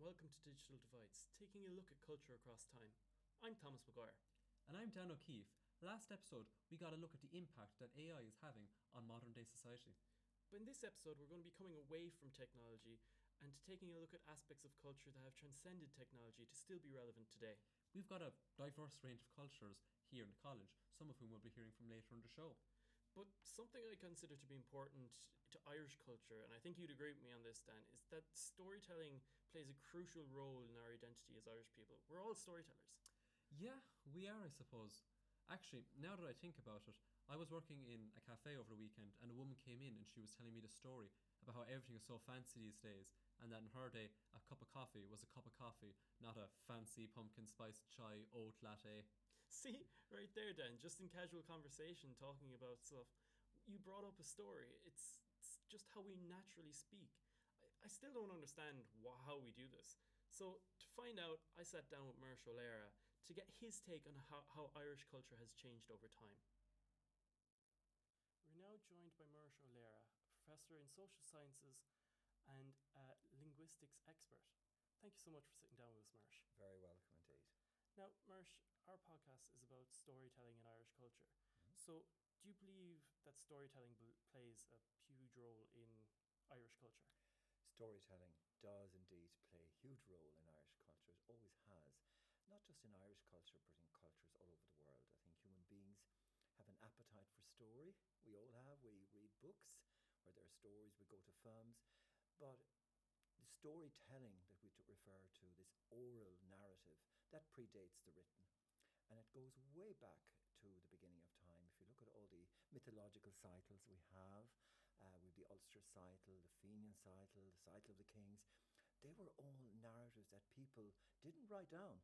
welcome to Digital Divides, taking a look at culture across time. I'm Thomas Maguire. And I'm Dan O'Keefe. Last episode, we got a look at the impact that AI is having on modern day society. But in this episode, we're going to be coming away from technology and taking a look at aspects of culture that have transcended technology to still be relevant today. We've got a diverse range of cultures here in the college, some of whom we'll be hearing from later in the show. But something I consider to be important to Irish culture, and I think you'd agree with me on this, Dan, is that storytelling plays a crucial role in our identity as Irish people. We're all storytellers. Yeah, we are, I suppose. Actually, now that I think about it, I was working in a cafe over the weekend and a woman came in and she was telling me the story about how everything is so fancy these days and that in her day, a cup of coffee was a cup of coffee, not a fancy pumpkin spice chai oat latte. See, right there, Dan, just in casual conversation talking about stuff, you brought up a story. It's just how we naturally speak. I still don't understand how we do this. So, to find out, I sat down with Mersh O'Leary to get his take on how Irish culture has changed over time. We're now joined by Mersh O'Leary, a professor in social sciences and a linguistics expert. Thank you so much for sitting down with us, Mersh. Very welcome indeed. Now, Mersh, our podcast is about storytelling in Irish culture. So, do you believe that storytelling plays a huge role in Irish culture? Storytelling does indeed play a huge role in Irish culture. It always has. Not just in Irish culture, but in cultures all over the world. I think human beings have an appetite for story. We all have. We read books where there are stories. We go to films. But the storytelling that we refer to, this oral narrative, that predates the written. And it goes way back to the beginning of time. If you look at all the mythological cycles we have the Ulster cycle, the Fenian cycle, the cycle of the kings, they were all narratives that people didn't write down,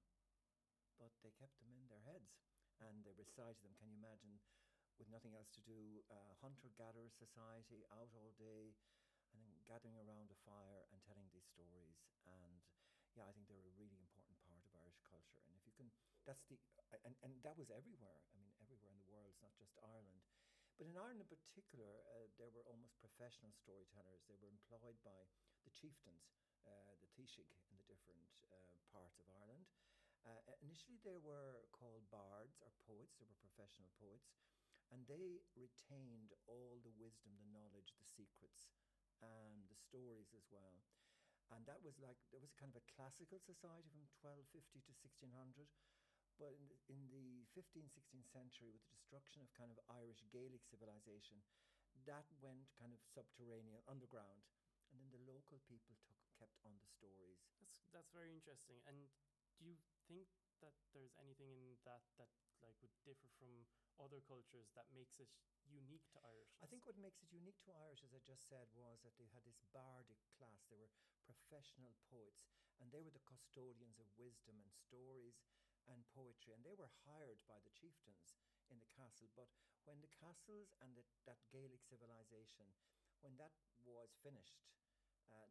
but they kept them in their heads and they recited them. Can you imagine, with nothing else to do, hunter-gatherer society, out all day, and then gathering around a fire and telling these stories. And yeah, I think they're a really important part of Irish culture. And if you can, and that was everywhere. I mean, everywhere in the world, it's not just Ireland. But in Ireland in particular, there were almost professional storytellers. They were employed by the chieftains, the Taoiseach in the different parts of Ireland. Initially, they were called bards or poets. They were professional poets. And they retained all the wisdom, the knowledge, the secrets, and the stories as well. And that was there was a kind of a classical society from 1250 to 1600. But in the 15th, 16th century, with the destruction of kind of Irish Gaelic civilization, that went kind of subterranean, underground. And then the local people kept on the stories. That's very interesting. And do you think that there's anything in that would differ from other cultures that makes it unique to Irish? I think what makes it unique to Irish, as I just said, was that they had this bardic class. They were professional poets, and they were the custodians of wisdom and stories and poetry, and they were hired by the chieftains in the castle. But when the castles and that Gaelic civilization, when that was finished,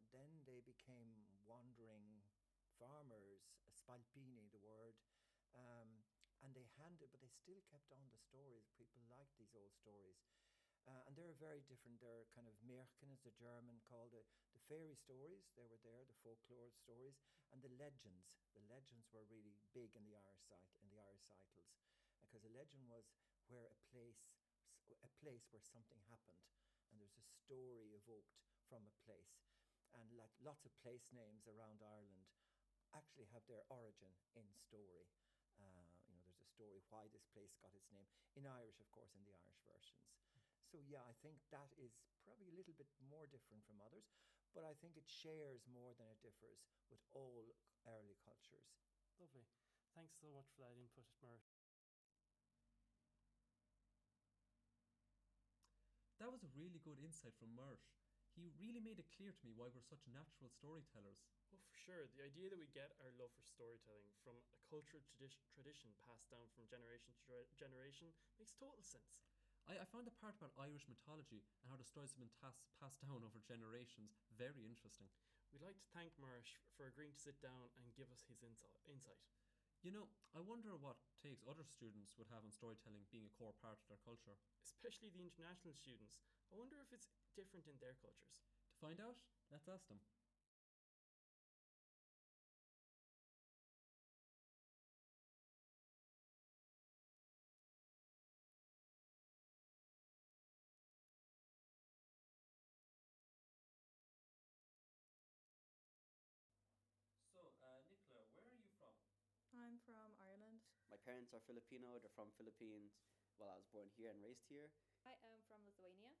then they became wandering farmers, spalpini, the word, and but they still kept on the stories. People liked these old stories. And they're very different. They're kind of Märchen, as the German called it. The fairy stories, they were there, the folklore stories, and the legends. The legends were really big in the Irish cycles, because a legend was where a place where something happened, and there's a story evoked from a place. And like lots of place names around Ireland actually have their origin in story. There's a story why this place got its name. In Irish, of course, in the Irish versions. So yeah, I think that is probably a little bit more different from others, but I think it shares more than it differs with all early cultures. Lovely. Thanks so much for that input, Mersh. That was a really good insight from Mersh. He really made it clear to me why we're such natural storytellers. Well, for sure. The idea that we get our love for storytelling from a cultural tradition passed down from generation to generation makes total sense. I found the part about Irish mythology and how the stories have been passed down over generations very interesting. We'd like to thank Mersh for agreeing to sit down and give us his insight. You know, I wonder what takes other students would have on storytelling being a core part of their culture. Especially the international students. I wonder if it's different in their cultures. To find out, let's ask them. from Ireland. My parents are Filipino. They're from Philippines. Well, I was born here and raised here. I am from Lithuania.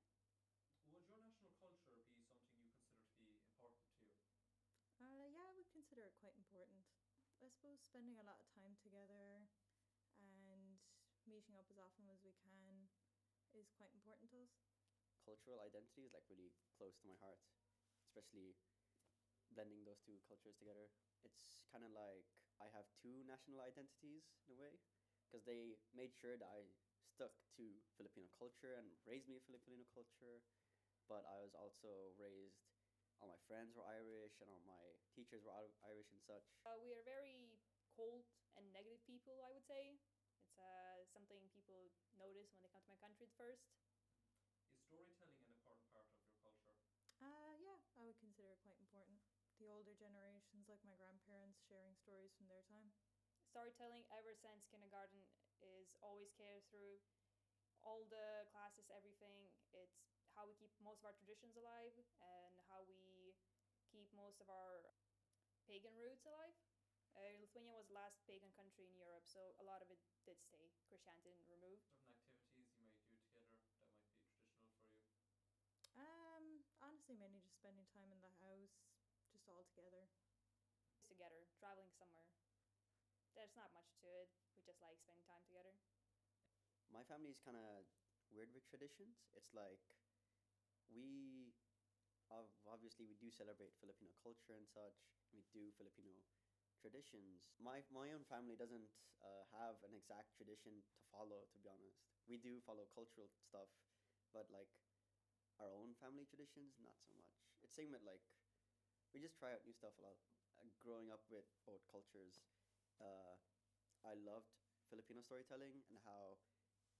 Would your national culture be something you consider to be important to you? Yeah, I would consider it quite important. I suppose spending a lot of time together and meeting up as often as we can is quite important to us. Cultural identity is like really close to my heart, especially blending those two cultures together. It's kind of like I have two national identities in a way because they made sure that I stuck to Filipino culture and raised me in Filipino culture, but I was also raised. All my friends were Irish, and all my teachers were Irish and such. We are very cold and negative people, I would say. It's something people notice when they come to my country at first. Is storytelling an important part of your culture? Yeah, I would consider it quite important. The older generations, like my grandparents, sharing stories from their time. Storytelling ever since kindergarten is always carried through all the classes, everything. It's how we keep most of our traditions alive and how we keep most of our pagan roots alive. Lithuania was the last pagan country in Europe, so a lot of it did stay. Christianity didn't remove. Certain activities you might do together that might be traditional for you? Honestly, mainly just spending time in the house, just all together. Together, traveling somewhere. There's not much to it. We just like spending time together. My family is kind of weird with traditions. It's like we obviously we do celebrate Filipino culture and such. We do Filipino traditions. My own family doesn't have an exact tradition to follow. To be honest, we do follow cultural stuff, but like our own family traditions, not so much. It's same with like we just try out new stuff a lot. Growing up with both cultures, I loved Filipino storytelling and how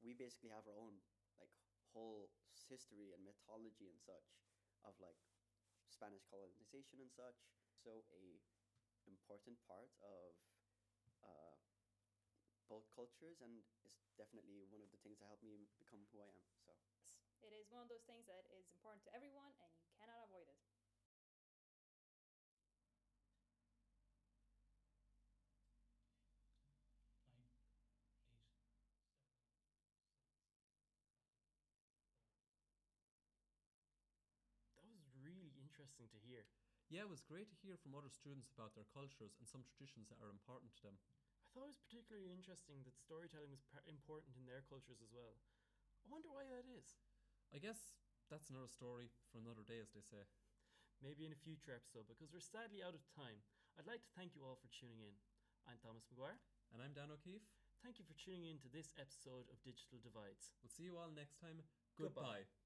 we basically have our own like whole history and mythology and such of like Spanish colonization and such. So a important part of uh, both cultures, and it's definitely one of the things that helped me become who I am. So It is one of those things that is important to everyone and you cannot avoid it. That was really interesting to hear. Yeah, it was great to hear from other students about their cultures and some traditions that are important to them. I thought it was particularly interesting that storytelling was important in their cultures as well. I wonder why that is. I guess that's another story for another day, as they say. Maybe in a future episode, because we're sadly out of time. I'd like to thank you all for tuning in. I'm Thomas McGuire. And I'm Dan O'Keefe. Thank you for tuning in to this episode of Digital Divides. We'll see you all next time. Goodbye. Goodbye.